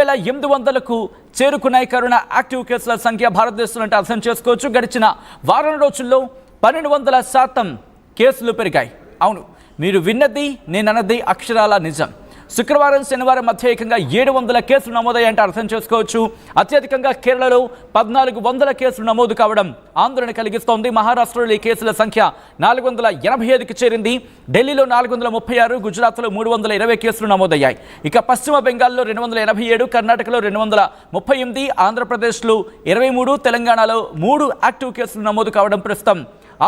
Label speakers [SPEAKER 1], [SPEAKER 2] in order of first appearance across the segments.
[SPEAKER 1] 800కు చేరుకున్నాయి corona active కేసుల సంఖ్య భారతదేశంలో అంటే అర్థం చేసుకోవచ్చు. గడిచిన వారం రోజుల్లో 1200% కేసులు పెరిగాయి. అవును, మీరు విన్నది నేనన్నది అక్షరాల నిజం. శుక్రవారం శనివారం మధ్య ఏకంగా 700 కేసులు నమోదయ్యాయంటే అర్థం చేసుకోవచ్చు. అత్యధికంగా కేరళలో 1400 కేసులు నమోదు కావడం ఆందోళన కలిగిస్తోంది. మహారాష్ట్రలో ఈ కేసుల సంఖ్య 485కి చేరింది. ఢిల్లీలో 436, గుజరాత్లో 320 కేసులు నమోదయ్యాయి. ఇక పశ్చిమ బెంగాల్లో 287, కర్ణాటకలో 238, ఆంధ్రప్రదేశ్లో 23, తెలంగాణలో 3 యాక్టివ్ కేసులు నమోదు కావడం ప్రస్తుతం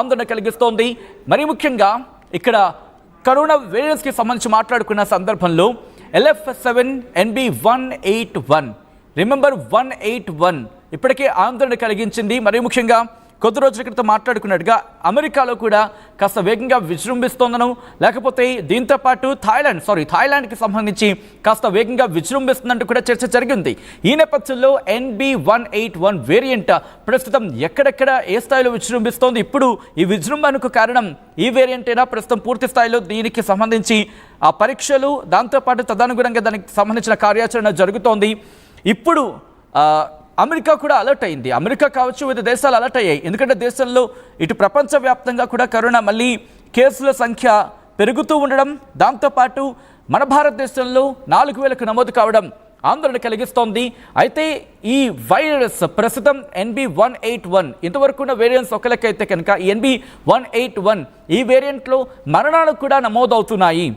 [SPEAKER 1] ఆందోళన కలిగిస్తోంది. మరి ముఖ్యంగా ఇక్కడ కరోనా వేరియన్స్కి సంబంధించి మాట్లాడుకున్న సందర్భంలో LF7NB181 రిమెంబర్ 181 ఇప్పటికే ఆందోళన కలిగించింది. మరి ముఖ్యంగా కొద్ది రోజుల క్రితం మాట్లాడుకున్నట్టుగా అమెరికాలో కూడా కాస్త వేగంగా విజృంభిస్తోందను, లేకపోతే దీంతో పాటు థాయిలాండ్కి సంబంధించి కాస్త వేగంగా విజృంభిస్తుందంటూ కూడా చర్చ జరిగింది. ఈ నేపథ్యంలో NB181 వేరియంట్ ప్రస్తుతం ఎక్కడెక్కడ ఏ స్థాయిలో విజృంభిస్తోంది, ఇప్పుడు ఈ విజృంభణకు కారణం ఈ వేరియంట్ అయినా ప్రస్తుతం పూర్తి స్థాయిలో దీనికి సంబంధించి ఆ పరీక్షలు దాంతోపాటు తదనుగుణంగా దానికి సంబంధించిన కార్యాచరణ జరుగుతోంది. ఇప్పుడు అమెరికా కూడా అలర్ట్ అయింది. అమెరికా కావచ్చు, వివిధ దేశాలు అలర్ట్ అయ్యాయి. ఎందుకంటే దేశంలో ఇటు ప్రపంచవ్యాప్తంగా కూడా కరోనా మళ్ళీ కేసుల సంఖ్య పెరుగుతూ ఉండడం, దాంతోపాటు మన భారతదేశంలో 4000కు నమోదు కావడం ఆందోళన కలిగిస్తోంది. అయితే ఈ వైరస్ ప్రస్తుతం NB181 ఇంతవరకు ఉన్న వేరియంట్స్ ఒక లెక్క అయితే కనుక ఈ NB181 ఈ వేరియంట్లో మరణాలు కూడా నమోదవుతున్నాయి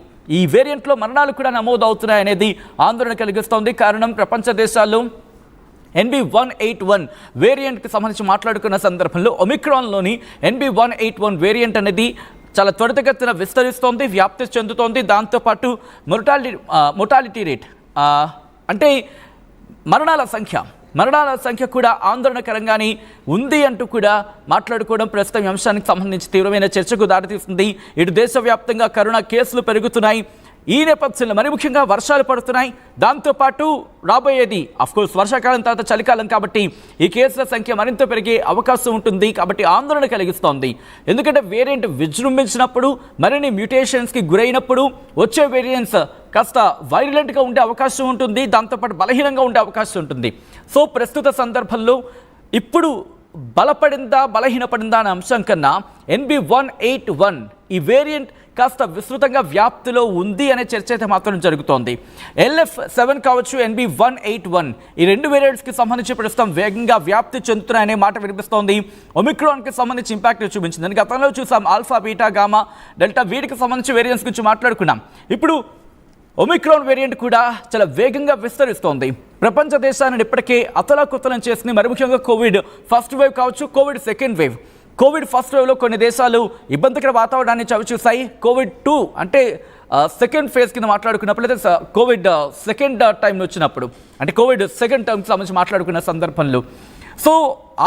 [SPEAKER 1] అనేది ఆందోళన కలిగిస్తోంది. కారణం ప్రపంచ దేశాల్లో NB181 వేరియంట్కి సంబంధించి మాట్లాడుకున్న సందర్భంలో ఒమిక్రాన్లోని NB181 వేరియంట్ అనేది చాలా త్వరితగతిన విస్తరిస్తోంది, వ్యాప్తి చెందుతోంది. దాంతోపాటు మొర్టాలిటీ రేట్ అంటే మరణాల సంఖ్య కూడా ఆందోళనకరంగానే ఉంది అంటూ కూడా మాట్లాడుకోవడం ప్రస్తుతం ఈ అంశానికి సంబంధించి తీవ్రమైన చర్చకు దారితీస్తుంది. ఇటు దేశవ్యాప్తంగా కరోనా కేసులు పెరుగుతున్నాయి. ఈ నేపథ్యంలో మరి ముఖ్యంగా వర్షాలు పడుతున్నాయి. దాంతోపాటు రాబోయేది అఫ్కోర్స్ వర్షాకాలం తర్వాత చలికాలం కాబట్టి ఈ కేసుల సంఖ్య మరింత పెరిగే అవకాశం ఉంటుంది. కాబట్టి ఆందోళన కలిగిస్తోంది. ఎందుకంటే వేరియంట్ విజృంభించినప్పుడు, మరిన్ని మ్యూటేషన్స్కి గురైనప్పుడు వచ్చే వేరియంట్స్ కాస్త వైరలెంట్గా ఉండే అవకాశం ఉంటుంది, దాంతోపాటు బలహీనంగా ఉండే అవకాశం ఉంటుంది. సో ప్రస్తుత సందర్భంలో ఇప్పుడు బలహీనపడిందా అనే అంశం కన్నా NB181 ఈ వేరియంట్ కాస్త విస్తృతంగా వ్యాప్తిలో ఉంది అనే చర్చ అయితే మాత్రం జరుగుతోంది. LF7 కావచ్చు, NB181 ఈ రెండు వేరియంట్స్కి సంబంధించి ప్రస్తుతం వేగంగా వ్యాప్తి చెందుతున్నాయనే మాట వినిపిస్తోంది. ఒమిక్రాన్కి సంబంధించి ఇంపాక్ట్ చూపించింది. గతంలో చూసాం ఆల్ఫా, బీటా, గామా, డెల్టా వీటికి సంబంధించి వేరియంట్స్ గురించి మాట్లాడుకున్నాం. ఇప్పుడు ఒమిక్రాన్ వేరియంట్ కూడా చాలా వేగంగా విస్తరిస్తోంది. ప్రపంచ దేశాన్ని ఇప్పటికే అతలాకుతలం చేసింది. మరి ముఖ్యంగా కోవిడ్ ఫస్ట్ వేవ్ కావచ్చు, Covid second wave. Covid first వేవ్లో కొన్ని దేశాలు ఇబ్బందికర వాతావరణాన్ని చవిచూశాయి. కోవిడ్-2 అంటే సెకండ్ ఫేజ్ కింద మాట్లాడుకున్నప్పుడు, లేదా కోవిడ్ సెకండ్ టైం వచ్చినప్పుడు, అంటే కోవిడ్ సెకండ్ టర్మ్కి సంబంధించి మాట్లాడుకున్న సందర్భంలో సో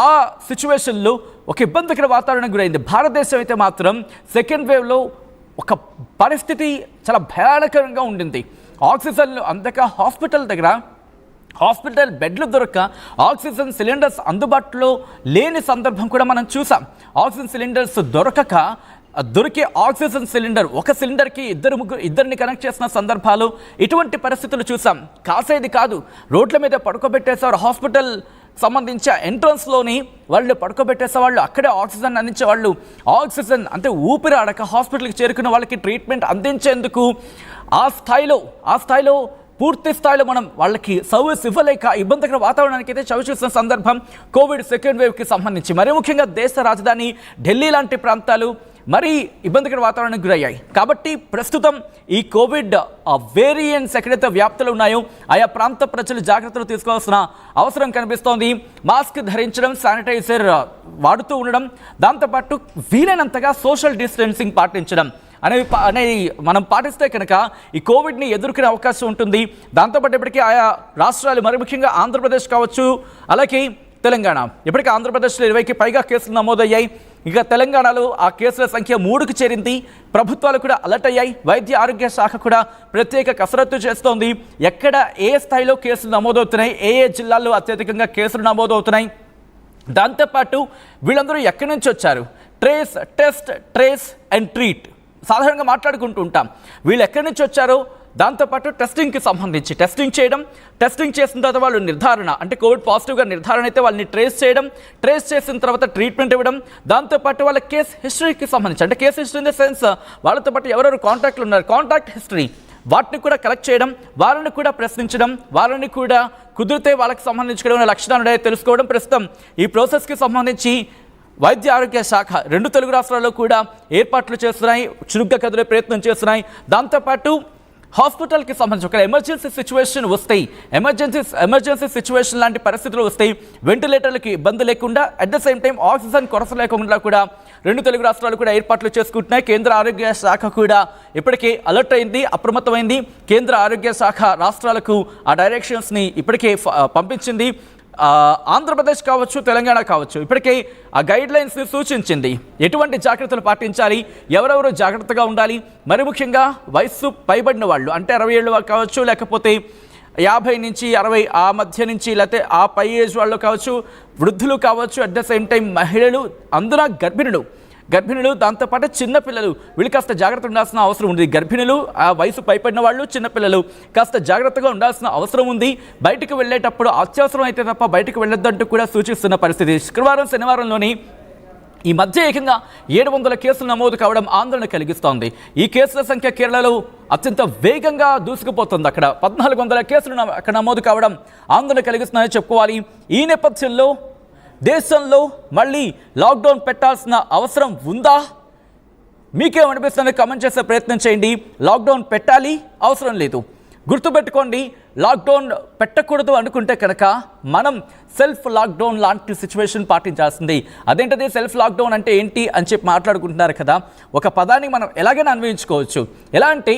[SPEAKER 1] ఆ సిచ్యువేషన్లో ఒక ఇబ్బందికర వాతావరణం గురైంది. భారతదేశం అయితే మాత్రం సెకండ్ వేవ్లో ఒక పరిస్థితి చాలా భయానకరంగా ఉండింది. ఆక్సిజన్ అందక హాస్పిటల్ బెడ్లు దొరక్క ఆక్సిజన్ సిలిండర్స్ అందుబాటులో లేని సందర్భం కూడా మనం చూసాం. ఆక్సిజన్ సిలిండర్స్ దొరికే ఆక్సిజన్ సిలిండర్ ఒక సిలిండర్కి ఇద్దరిని కనెక్ట్ చేసిన సందర్భాలు, ఇటువంటి పరిస్థితులు చూసాం. కాసేది కాదు, రోడ్ల మీద పడుకోబెట్టేసేవారు. హాస్పిటల్ సంబంధించి ఎంట్రన్స్లోని వాళ్ళు పడుకోబెట్టేసేవాళ్ళు, అక్కడే ఆక్సిజన్ అందించేవాళ్ళు. ఆక్సిజన్ అంటే ఊపిరి ఆడక హాస్పిటల్కి చేరుకున్న వాళ్ళకి ట్రీట్మెంట్ అందించేందుకు ఆ స్థాయిలో పూర్తి స్థాయిలో మనం వాళ్ళకి సర్వీస్ ఇవ్వలేక ఇబ్బందికర వాతావరణానికి అయితే చవిచూసిన సందర్భం కోవిడ్ సెకండ్ వేవ్కి సంబంధించి. మరి ముఖ్యంగా దేశ రాజధాని ఢిల్లీ లాంటి ప్రాంతాలు మరీ ఇబ్బందికర వాతావరణానికి గురయ్యాయి. కాబట్టి ప్రస్తుతం ఈ కోవిడ్ వేరియంట్స్ ఎక్కడైతే వ్యాప్తులు ఉన్నాయో ఆయా ప్రాంత ప్రజలు జాగ్రత్తలు తీసుకోవాల్సిన అవసరం కనిపిస్తోంది. మాస్క్ ధరించడం, శానిటైజర్ వాడుతూ ఉండడం, దాంతోపాటు వీలైనంతగా సోషల్ డిస్టెన్సింగ్ పాటించడం అనేది మనం పాటిస్తే కనుక ఈ కోవిడ్ని ఎదుర్కొనే అవకాశం ఉంటుంది. దాంతోపాటు ఇప్పటికీ ఆయా రాష్ట్రాలు, మరి ముఖ్యంగా ఆంధ్రప్రదేశ్ కావచ్చు, అలాగే తెలంగాణ, ఇప్పటికీ ఆంధ్రప్రదేశ్లో 20కి పైగా కేసులు నమోదయ్యాయి. ఇక తెలంగాణలో ఆ కేసుల సంఖ్య 3కి చేరింది. ప్రభుత్వాలు కూడా అలర్ట్ అయ్యాయి. వైద్య ఆరోగ్య శాఖ కూడా ప్రత్యేక కసరత్తు చేస్తోంది. ఎక్కడ ఏ స్థాయిలో కేసులు నమోదవుతున్నాయి, ఏ జిల్లాల్లో అత్యధికంగా కేసులు నమోదవుతున్నాయి, దాంతోపాటు వీళ్ళందరూ ఎక్కడి నుంచి వచ్చారు, టెస్ట్, ట్రేస్ అండ్ ట్రీట్ సాధారణంగా మాట్లాడుకుంటూ ఉంటాం. వీళ్ళు ఎక్కడి నుంచి వచ్చారో దాంతోపాటు టెస్టింగ్కి సంబంధించి టెస్టింగ్ చేయడం, టెస్టింగ్ చేసిన తర్వాత వాళ్ళు నిర్ధారణ అంటే కోవిడ్ పాజిటివ్గా నిర్ధారణ అయితే వాళ్ళని ట్రేస్ చేయడం, ట్రేస్ చేసిన తర్వాత ట్రీట్మెంట్ ఇవ్వడం, దాంతోపాటు వాళ్ళ కేస్ హిస్టరీకి సంబంధించి అంటే case history in the sense వాళ్ళతో పాటు ఎవరెవరు కాంటాక్ట్లు ఉన్నారు కాంటాక్ట్ హిస్టరీ వాటిని కూడా కలెక్ట్ చేయడం, వాళ్ళని కూడా ప్రశ్నించడం, వాళ్ళని కూడా కుదిరితే వాళ్ళకి సంబంధించిన లక్షణాలు తెలుసుకోవడం. ప్రస్తుతం ఈ ప్రాసెస్కి సంబంధించి వైద్య ఆరోగ్య శాఖ 2 తెలుగు రాష్ట్రాల్లో కూడా ఏర్పాట్లు చేస్తున్నాయి, చురుగ్గా కదిలే ప్రయత్నం చేస్తున్నాయి. దాంతోపాటు హాస్పిటల్కి సంబంధించి ఒక ఎమర్జెన్సీ సిచ్యువేషన్ వస్తాయి, ఎమర్జెన్సీ సిచ్యువేషన్ లాంటి పరిస్థితులు వస్తాయి, వెంటిలేటర్లకి ఇబ్బంది లేకుండా at the same time oxygen కొరత లేకుండా కూడా 2 తెలుగు రాష్ట్రాలు కూడా ఏర్పాట్లు చేసుకుంటున్నాయి. కేంద్ర ఆరోగ్య శాఖ కూడా ఇప్పటికే అలర్ట్ అయింది, అప్రమత్తమైంది. కేంద్ర ఆరోగ్య శాఖ రాష్ట్రాలకు ఆ డైరెక్షన్స్ని ఇప్పటికే పంపించింది. ఆంధ్రప్రదేశ్ కావచ్చు, తెలంగాణ కావచ్చు, ఇప్పటికే ఆ గైడ్ లైన్స్ని సూచించింది. ఎటువంటి జాగ్రత్తలు పాటించాలి, ఎవరెవరు జాగ్రత్తగా ఉండాలి, మరి ముఖ్యంగా వయస్సు పైబడిన వాళ్ళు అంటే 60 ఏళ్ళు కావచ్చు, లేకపోతే 50 నుంచి 60 ఆ మధ్య నుంచి, లేకపోతే ఆ పై ఏజ్ వాళ్ళు కావచ్చు, వృద్ధులు కావచ్చు, అట్ ద సేమ్ టైం మహిళలు, అందులో గర్భిణులు దాంతోపాటు చిన్నపిల్లలు, వీళ్ళు కాస్త జాగ్రత్త ఉండాల్సిన అవసరం ఉంది. గర్భిణులు, ఆ వయసు పైపడిన వాళ్ళు, చిన్నపిల్లలు కాస్త జాగ్రత్తగా ఉండాల్సిన అవసరం ఉంది. బయటకు వెళ్ళేటప్పుడు అత్యవసరం అయితే తప్ప బయటకు వెళ్ళొద్దంటూ కూడా సూచిస్తున్న పరిస్థితి. శుక్రవారం, శనివారంలోని ఈ మధ్య ఏకంగా 700 కేసులు నమోదు కావడం ఆందోళన కలిగిస్తోంది. ఈ కేసుల సంఖ్య కేరళలో అత్యంత వేగంగా దూసుకుపోతుంది. అక్కడ 1400 కేసులు అక్కడ నమోదు కావడం ఆందోళన కలిగిస్తున్నాయని చెప్పుకోవాలి. ఈ నేపథ్యంలో దేశంలో మళ్ళీ లాక్డౌన్ పెట్టాల్సిన అవసరం ఉందా? మీకేమనిపిస్తుంది కామెంట్ చేసే ప్రయత్నం చేయండి. లాక్డౌన్ పెట్టాలి, అవసరం లేదు. గుర్తుపెట్టుకోండి, లాక్డౌన్ పెట్టకూడదు అనుకుంటే కనుక మనం సెల్ఫ్ లాక్డౌన్ లాంటి సిచ్యువేషన్ పాటించాల్సింది. అదేంటది సెల్ఫ్ లాక్డౌన్ అంటే ఏంటి అని చెప్పి మాట్లాడుకుంటున్నారు కదా. ఒక పదాన్ని మనం ఎలాగైనా అన్వయించుకోవచ్చు. ఎలా అంటే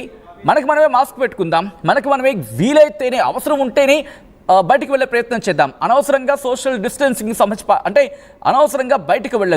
[SPEAKER 1] మనకు మనమే మాస్క్ పెట్టుకుందాం, మనకు మనమే వీలైతేనే, అవసరం ఉంటేనే బయటికి వెళ్ళే ప్రయత్నం చేద్దాం. అనవసరంగా సోషల్ డిస్టెన్సింగ్ సంబంధించి అంటే అనవసరంగా బయటికి వెళ్ళొద్దు.